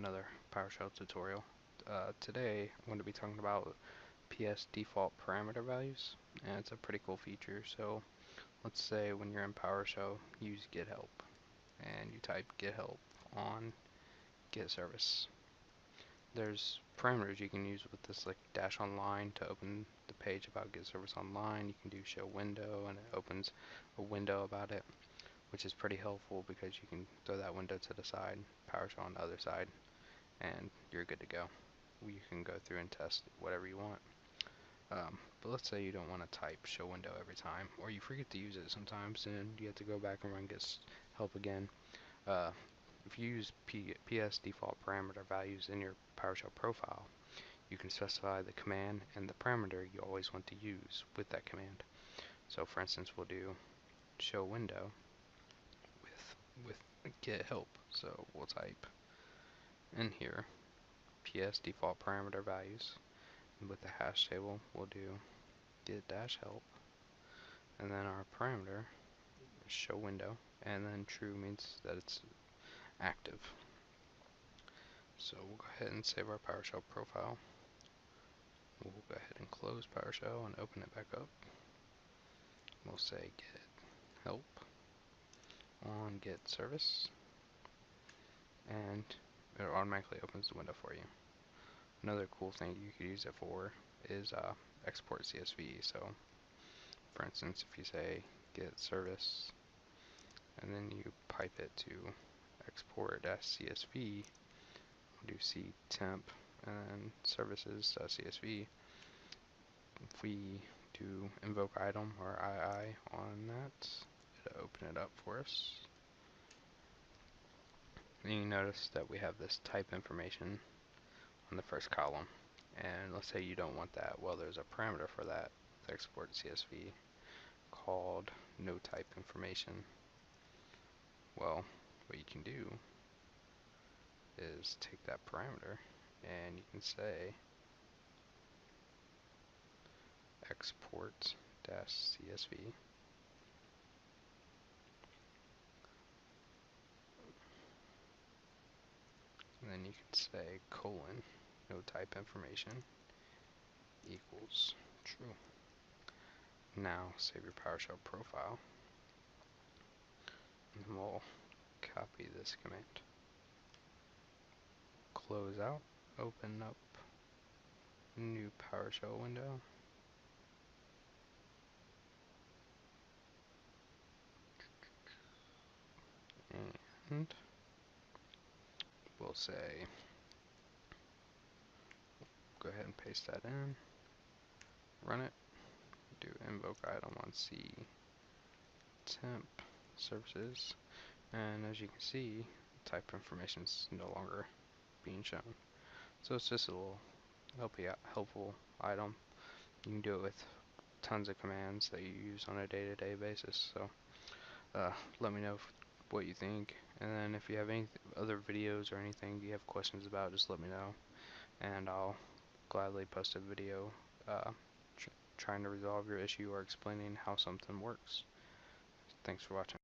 another PowerShell tutorial. Today I'm going to be talking about PSDefaultParameterValues, and it's a pretty cool feature. So let's say when you're in PowerShell, use GitHelp, and you type GitHelp on Git service. There's parameters you can use with this, like dash online to open the page about Git service online. You can do show window, and it opens a window about it, which is pretty helpful because you can throw that window to the side, PowerShell on the other side, and you're good to go. You can go through and test whatever you want. But let's say you don't want to type show window every time, or you forget to use it sometimes, and you have to go back and run Git help again. If you use PS default parameter values in your PowerShell profile, you can specify the command and the parameter you always want to use with that command. So for instance, we'll do show window with get help. So we'll type in here PS default parameter values, and with the hash table we'll do get dash help, and then our parameter is show window, and then true means that it's active. So we'll go ahead and save our PowerShell profile. We'll go ahead and close PowerShell and open it back up. We'll say get help on Git service, and it automatically opens the window for you. Another cool thing you could use it for is export CSV. So for instance, if you say Git service and then you pipe it to export-csv, we'll do ctemp and then services.csv. If we do invoke item or II on that, it'll open it up for us. And you notice that we have this type information on the first column, and let's say you don't want that. Well, there's a parameter for that with export CSV called no type information. Well, what you can do is take that parameter and you can say export-csv, and then you can say colon no type information equals true. Now save your PowerShell profile, and we'll copy this command, close out, open up new PowerShell window, and we'll say, go ahead and paste that in, run it, do invoke item on ctemp services, and as you can see, type information is no longer being shown. So it's just a little helpful item. You can do it with tons of commands that you use on a day-to-day basis. So let me know what you think, and then if you have any other videos or anything you have questions about, just let me know, and I'll gladly post a video trying to resolve your issue or explaining how something works. Thanks for watching.